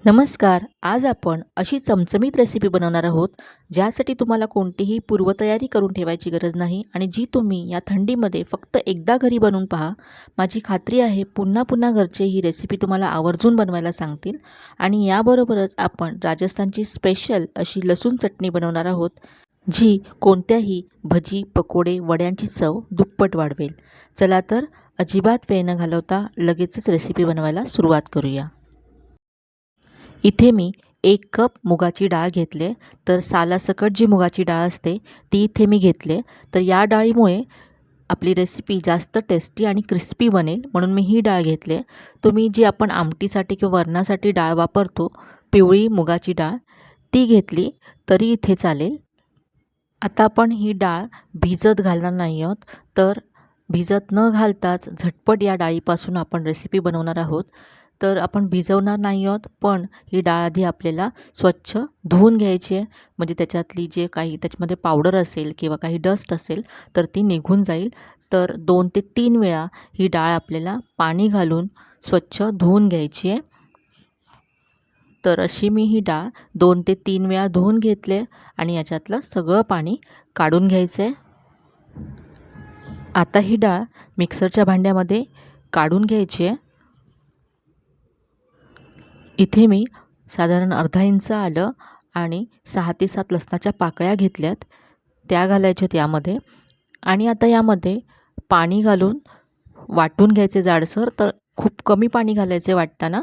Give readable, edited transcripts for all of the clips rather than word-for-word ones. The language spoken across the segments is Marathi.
नमस्कार. आज आपण अशी चमचमीत रेसिपी बनवणार आहोत, ज्यासाठी तुम्हाला कोणतीही पूर्वतयारी करून ठेवायची गरज नाही आणि जी तुम्ही या थंडीमध्ये फक्त एकदा घरी बनवून पहा. माझी खात्री आहे पुन्हा पुन्हा घरचे ही रेसिपी तुम्हाला आवर्जून बनवायला सांगतील. आणि याबरोबरच आपण राजस्थानची स्पेशल अशी लसूण चटणी बनवणार आहोत, जी कोणत्याही भजी, पकोडे, वड्यांची चव दुप्पट वाढवेल. चला तर अजिबात वेळ न घालवता लगेचच रेसिपी बनवायला सुरुवात करूया. इथे मी 1 कप मुगाची डाळ घेतले. तर सालासकट जी मुगाची डाळ असते ती इथे मी घेतले. तर या डाळीमुळे आपली रेसिपी जास्त टेस्टी आणि क्रिस्पी बनेल, म्हणून मी ही डाळ घेतले. तुम्ही जी आपण आमटीसाठी किंवा वरणासाठी डाळ वापरतो, पिवळी मुगाची डाळ, ती घेतली तरी इथे चालेल. आता आपण ही डाळ भिजत घालणार नाही आहोत, तर भिजत न घालताच झटपट या डाळीपासून आपण रेसिपी बनवणार आहोत. तर आपण भिजवणार नाही आहोत, पण ही डाळ आधी आपल्याला स्वच्छ धुवून घ्यायची आहे. म्हणजे त्याच्यातली जे काही त्याच्यामध्ये पावडर असेल किंवा काही डस्ट असेल तर ती निघून जाईल. तर 2 ते 3 वेळा ही डाळ आपल्याला पाणी घालून स्वच्छ धुवून घ्यायची आहे. तर अशी मी ही डाळ 2 ते 3 वेळा धुवून घेतले आणि याच्यातलं सगळं पाणी काढून घ्यायचं आहे. आता ही डाळ मिक्सरच्या भांड्यामध्ये काढून घ्यायची आहे. इथे मी साधारण अर्धा इंच आलं आणि 6 ते 7 लसणाच्या पाकळ्या घेतल्यात, त्या घालायच्यात यामध्ये. आणि आता यामध्ये पाणी घालून वाटून घ्यायचे जाडसर. तर खूप कमी पाणी घालायचे वाटताना.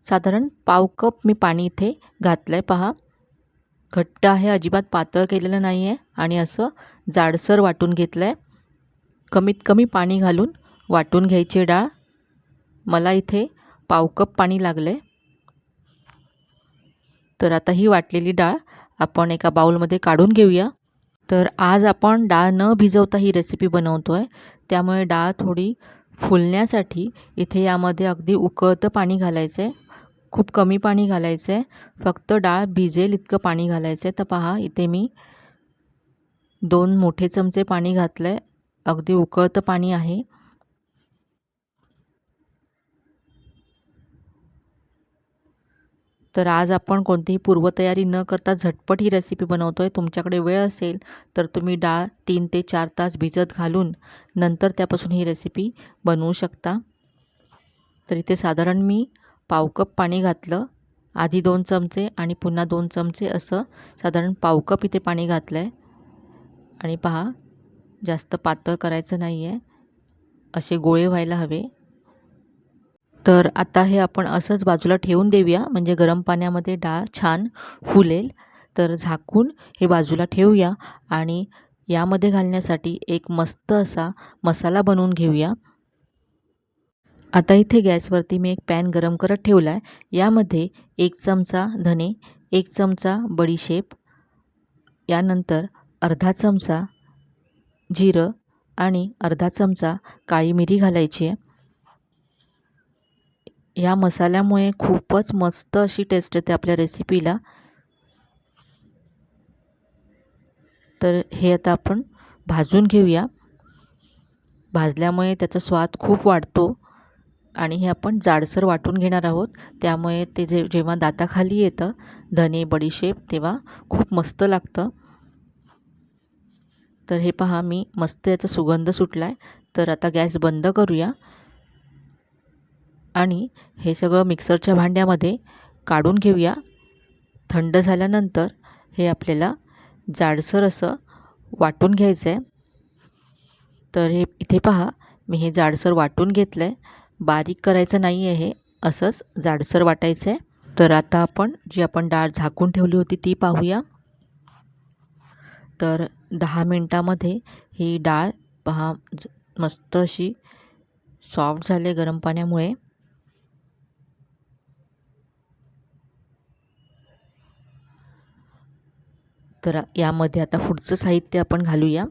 साधारण पाव कप मी पाणी इथे घातलं आहे. पहा, घट्ट आहे, अजिबात पातळ केलेलं नाही आहे आणि असं जाडसर वाटून घेतलं आहे. कमीत कमी पाणी घालून वाटून घ्यायची डाळ. मला इथे पाव कप पाणी लागलं आहे. तर आता ही वाटलेली डाळ आपण एका बाउलमध्ये काढून घेऊया. तर आज आपण डाळ न भिजवता ही रेसिपी बनवतो आहे, त्यामुळे डाळ थोडी फुलण्यासाठी इथे यामध्ये अगदी उकळतं पाणी घालायचं आहे. खूप कमी पाणी घालायचं आहे, फक्त डाळ भिजेल इतकं पाणी घालायचं आहे. तर पहा, इथे मी 2 मोठे चमचे पाणी घातलं आहे. अगदी उकळतं पाणी आहे. तर आज आपण कोणतीही पूर्वतयारी न करता झटपट ही रेसिपी बनवतो आहे. तुमच्याकडे वेळ असेल तर तुम्ही डाळ 3 ते 4 तास भिजत घालून नंतर त्यापासून ही रेसिपी बनवू शकता. तर इथे साधारण मी पाव कप पाणी घातलं. आधी 2 चमचे आणि पुन्हा 2 चमचे असं साधारण पाव कप इथे पाणी घातलं आहे. आणि पहा, जास्त पातळ करायचं नाही आहे, असे गोळे व्हायला हवे. तर आता हे आपण असंच बाजूला ठेवून देऊया, म्हणजे गरम पाण्यामध्ये डाळ छान फुलेल. तर झाकून हे बाजूला ठेवूया आणि यामध्ये घालण्यासाठी एक मस्त असा मसाला बनवून घेऊया. आता इथे गॅसवरती मी एक पॅन गरम करत ठेवला आहे. यामध्ये 1 चमचा धने, 1 चमचा बडीशेप, यानंतर अर्धा चमचा जिरं आणि अर्धा चमचा काळी मिरी घालायची आहे. या मसाल्यामुळे खूपच मस्त अशी टेस्ट येते आपल्या रेसिपीला. तर हे आता आपण भाजून घेऊया. भाजल्यामुळे त्याचा स्वाद खूप वाढतो आणि हे आपण जाडसर वाटून घेणार आहोत. त्यामुळे ते जेव्हा दाताखाली येतं धने, बडीशेप, तेव्हा खूप मस्त लागतं. तर हे पहा, मी मस्त याचा सुगंध सुटला आहे. तर आता गॅस बंद करूया आणि हे सगळं मिक्सरच्या भांड्यामध्ये काढून घेऊया. थंड झाल्यानंतर हे आपल्याला जाडसर असं वाटून घ्यायचं आहे. तर हे इथे पहा, मी हे जाडसर वाटून घेतलं आहे. बारीक करायचं नाही आहे, हे असंच जाडसर वाटायचं आहे. तर आता आपण जी आपण डाळ झाकून ठेवली होती ती पाहूया. तर 10 मिनटामध्ये ही डाळ पहा मस्त अशी सॉफ्ट झाले गरम पाण्यामुळे. तर यामध्ये आता पुढचं साहित्य आपण घालूया.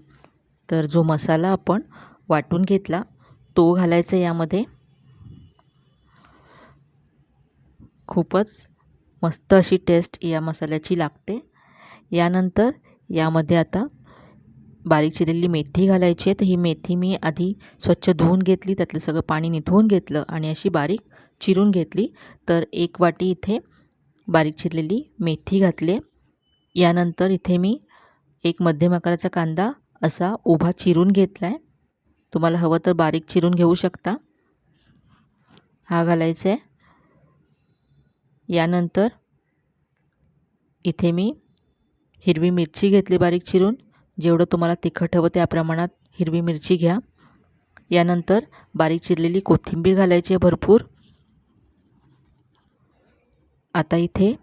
तर जो मसाला आपण वाटून घेतला तो घालायचा यामध्ये. खूपच मस्त अशी टेस्ट या मसाल्याची लागते. यानंतर यामध्ये आता बारीक चिरलेली मेथी घालायची आहे. तर ही मेथी मी आधी स्वच्छ धुवून घेतली, त्यातलं सगळं पाणी निथळून घेतलं आणि अशी बारीक चिरून घेतली. तर 1 वाटी इथे बारीक चिरलेली मेथी घातली. यानंतर इथे मी एक मध्यम आकाराचा कांदा असा उभा चिरून घेतला आहे. तुम्हाला हवं तर बारीक चिरून घेऊ शकता. हा घालायचा आहे. यानंतर इथे मी हिरवी मिरची घेतली बारीक चिरून. जेवढं तुम्हाला तिखट हवं त्या प्रमाणात हिरवी मिरची घ्या. यानंतर बारीक चिरलेली कोथिंबीर घालायची आहे भरपूर. आता इथे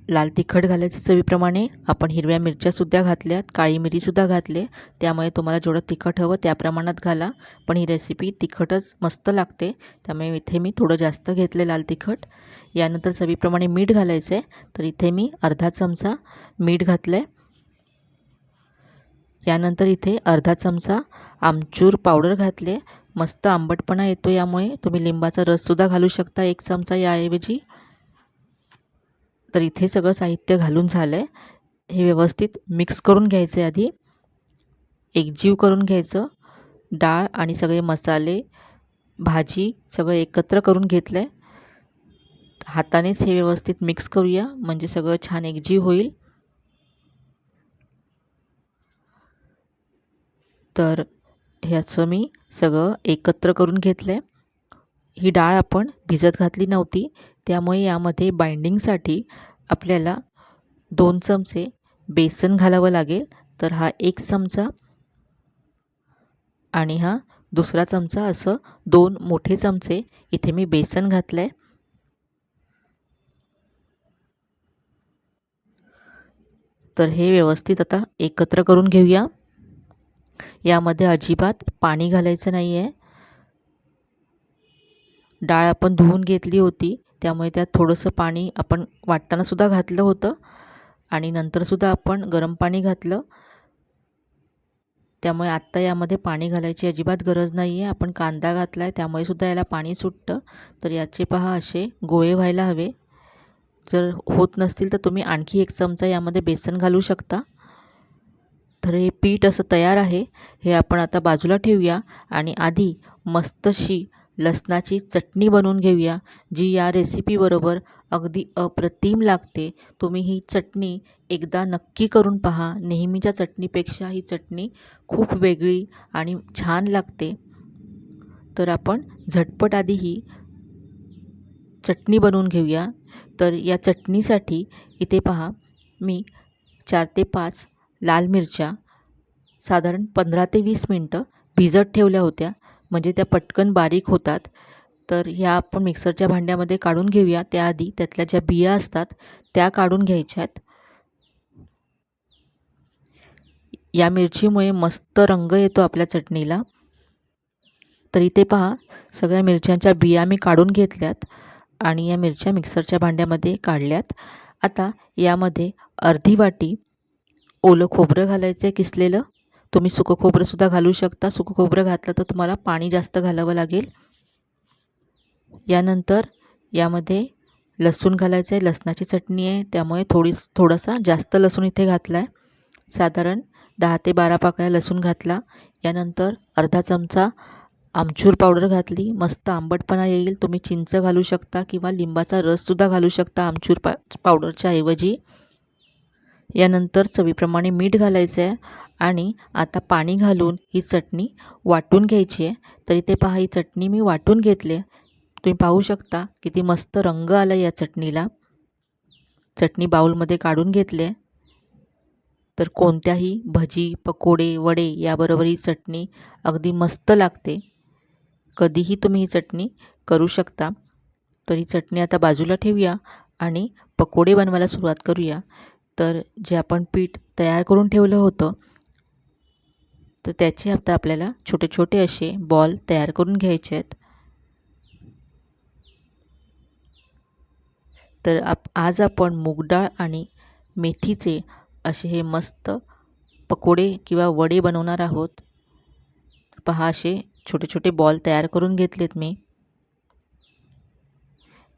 लाल तिखट घालायचं चवीप्रमाणे. आपण हिरव्या मिरच्यासुद्धा घातल्यात, काळी मिरीसुद्धा घातले. त्यामुळे तुम्हाला जेवढं तिखट हवं त्या प्रमाणात घाला. पण ही रेसिपी तिखटच मस्त लागते, त्यामुळे इथे मी थोडं जास्त घेतले लाल तिखट. यानंतर चवीप्रमाणे मीठ घालायचं आहे. तर इथे मी अर्धा चमचा मीठ घातलं आहे. यानंतर इथे अर्धा चमचा आमचूर पावडर घातले. मस्त आंबटपणा येतो, यामुळे तुम्ही लिंबाचा रससुद्धा घालू शकता 1 चमचा याऐवजी. तर इथे सगळं साहित्य घालून झालं आहे. हे व्यवस्थित मिक्स करून घ्यायचे. आधी एकजीव करून घ्यायचं. डाळ आणि सगळे मसाले, भाजी सगळं एकत्र करून घेतलं आहे. हातानेच हे व्यवस्थित मिक्स करूया, म्हणजे सगळं छान एकजीव होईल. तर ह्याचं मी सगळं एकत्र करून घेतलं आहे. ही डाळ आपण भिजत घातली नव्हती, त्यामुळे यामध्ये बाइंडिंगसाठी आपल्याला 2 चमचे बेसन घालावं लागेल. तर हा 1 चमचा आणि हा दुसरा चमचा, असं 2 मोठे चमचे इथे मी बेसन घातलं आहे. तर हे व्यवस्थित आता एकत्र करून घेऊया. यामध्ये अजिबात पाणी घालायचं नाही आहे. डाळ आपण धुवून घेतली होती, त्यामुळे त्यात थोडंसं पाणी आपण वाटतानासुद्धा घातलं होतं आणि नंतरसुद्धा आपण गरम पाणी घातलं. त्यामुळे आत्ता यामध्ये पाणी घालायची अजिबात गरज नाही आहे. आपण कांदा घातला आहे, त्यामुळे सुद्धा याला पाणी सुटतं. तर याचे पहा असे गोळे व्हायला हवे. जर होत नसतील तर तुम्ही आणखी 1 चमचा यामध्ये बेसन घालू शकता. तर हे पीठ असं तयार आहे. हे आपण आता बाजूला ठेवूया आणि आधी मस्तशी लसणाची चटणी बनवून घेऊया, जी या रेसिपीबरोबर अगदी अप्रतिम लागते. तुम्ही ही चटणी एकदा नक्की करून पहा. नेहमीच्या चटणीपेक्षा ही चटणी खूप वेगळी आणि छान लागते. तर आपण झटपट आधी ही चटणी बनवून घेऊया. तर या चटणीसाठी इथे पहा, मी 4 ते 5 लाल मिरच्या साधारण 15 ते 20 मिनटं भिजत ठेवल्या होत्या, म्हणजे त्या पटकन बारीक होतात. तर ह्या आपण मिक्सरच्या भांड्यामध्ये काढून घेऊया. त्याआधी त्यातल्या ज्या बिया असतात त्या काढून घ्यायच्यात. या मिरचीमुळे मस्त रंग येतो आपल्या चटणीला. तर इथे पहा, सगळ्या मिरच्यांच्या बिया मी काढून घेतल्यात आणि या मिरच्या मिक्सरच्या भांड्यामध्ये काढल्यात. आता यामध्ये अर्धी वाटी ओलं खोबरं घालायचं आहे किसलेलं. तुम्ही सुकं खोबरंसुद्धा घालू शकता. सुकं खोबरं घातलं तर तुम्हाला पाणी जास्त घालावं लागेल. यानंतर यामध्ये लसूण घालायचं आहे. लसणाची चटणी आहे, त्यामुळे थोडासा जास्त लसूण इथे घातला आहे. साधारण 10 ते 12 पाकळ्या लसूण घातला. यानंतर अर्धा चमचा आमचूर पावडर घातली. मस्त आंबटपणा येईल. तुम्ही चिंच घालू शकता किंवा लिंबाचा रससुद्धा घालू शकता आमचूर पावडरच्या ऐवजी. यानंतर चवीप्रमाणे मीठ घालायचं आहे आणि आता पाणी घालून ही चटणी वाटून घ्यायची आहे. तर इथे पहा, ही चटणी मी वाटून घेतली. तुम्ही पाहू शकता किती मस्त रंग आला या चटणीला. चटणी बाउलमध्ये काढून घेतले. तर कोणत्याही भजी, पकोडे, वडे याबरोबर ही चटणी अगदी मस्त लागते. कधीही तुम्ही ही चटणी करू शकता. तर ही चटणी आता बाजूला ठेवूया आणि पकोडे बनवायला सुरुवात करूया. तर जे आपण पीठ तयार करून ठेवलं होतं, तर त्याचे आता आपल्याला छोटे छोटे असे बॉल तयार करून घ्यायचे आहेत. तर आज आपण मूगडाळ आणि मेथीचे असे हे मस्त पकोडे किंवा वडे बनवणार आहोत. पहा, असे छोटे छोटे बॉल तयार करून घेतलेत मी.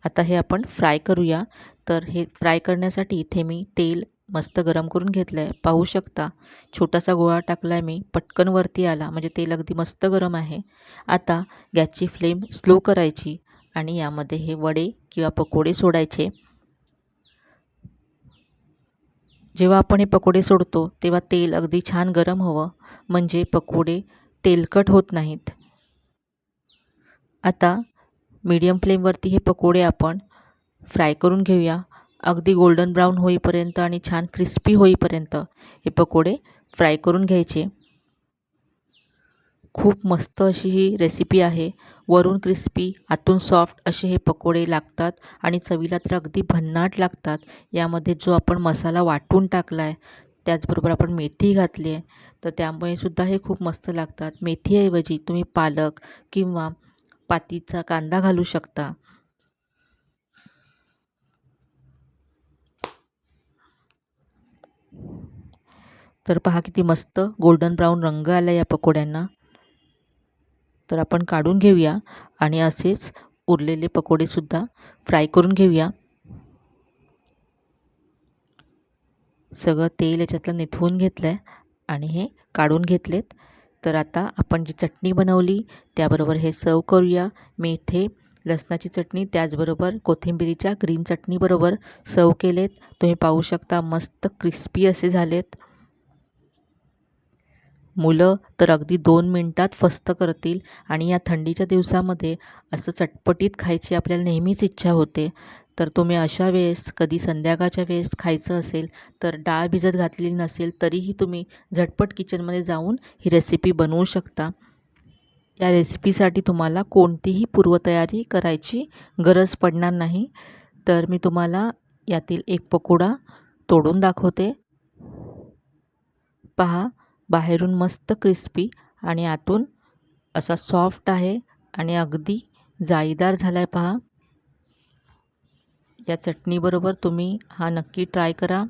आता हे आपण फ्राय करूया. तर हे फ्राय करण्यासाठी इथे मी तेल मस्त गरम करून घेतलं आहे. पाहू शकता, छोटासा गोळा टाकला आहे मी, पटकन वरती आला, म्हणजे तेल अगदी मस्त गरम आहे. आता गॅसची फ्लेम स्लो करायची आणि यामध्ये हे वडे किंवा पकोडे सोडायचे. जेव्हा आपण हे पकोडे सोडतो तेव्हा तेल अगदी छान गरम हवं, म्हणजे पकोडे तेलकट होत नाहीत. आता मीडियम फ्लेमवरती हे पकोडे आपण फ्राय करून घेऊया. अगदी गोल्डन ब्राऊन होईपर्यंत आणि छान क्रिस्पी होईपर्यंत हे पकोडे फ्राय करून घ्यायचे. खूप मस्त अशी ही रेसिपी आहे. वरून क्रिस्पी आतून सॉफ्ट असे हे पकोडे लागतात आणि चवीला तर अगदी भन्नाट लागतात. यामध्ये जो आपण मसाला वाटून टाकला आहे, त्याचबरोबर आपण मेथी घातली आहे, तर त्यामुळे सुद्धा हे खूप मस्त लागतात. मेथीऐवजी तुम्ही पालक किंवा पातीचा कांदा घालू शकता. तर पहा किती मस्त गोल्डन ब्राऊन रंग आला या पकोड्यांना. तर आपण काढून घेऊया आणि असेच उरलेले पकोडेसुद्धा फ्राय करून घेऊया. सगळं तेल याच्यातलं निथळून घेतलं आहे आणि हे काढून घेतलेत. तर आता आपण जी चटणी बनवली त्याबरोबर हे सर्व करूया. मेथे, लसणाची चटणी त्याचबरोबर कोथिंबिरीच्या ग्रीन चटणीबरोबर सर्व केलेत. तुम्ही पाहू शकता मस्त क्रिस्पी असे झालेत. मुलं तर अगदी 2 मिनिटात फस्त करतील आणि या थंडीच्या दिवसामध्ये असं चटपटीत खायची आपल्याला नेहमीच इच्छा होते. तर तुम्ही अशा वेळेस कधी संध्याकाळच्या वेळेस खायचं असेल तर डाळ भिजत घातलेली नसेल तरीही तुम्ही झटपट किचनमध्ये जाऊन ही रेसिपी बनवू शकता. या रेसिपीसाठी तुम्हाला कोणतीही पूर्वतयारी करायची गरज पडणार नाही. तर मी तुम्हाला यातील एक पकोडा तोडून दाखवते. पहा, बाहेरून मस्त क्रिस्पी आणि आतून असा सॉफ्ट आहे आणि अगदी जाळीदार झाला आहे पहा. या चटणीबरोबर तुम्ही हा नक्की ट्राय करा.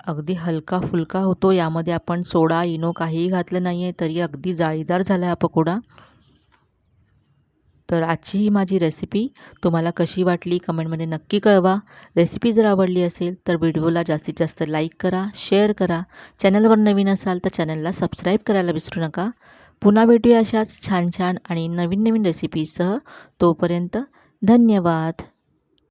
अगदी हलका फुलका होतो. यामध्ये आपण सोडा, इनो काहीही घातलं नाही आहे, तरी अगदी जाळीदार झाला हा पकोडा. तर आजची ही माझी रेसिपी तुम्हाला कशी वाटली कमेंटमध्ये नक्की कळवा. रेसिपी जर आवडली असेल तर व्हिडिओला जास्तीत जास्त लाईक करा, शेअर करा. चॅनलवर नवीन असाल तर चॅनलला सबस्क्राईब करायला विसरू नका. पुन्हा भेटूया अशाच छान छान आणि नवीन नवीन रेसिपीसह. तोपर्यंत धन्यवाद.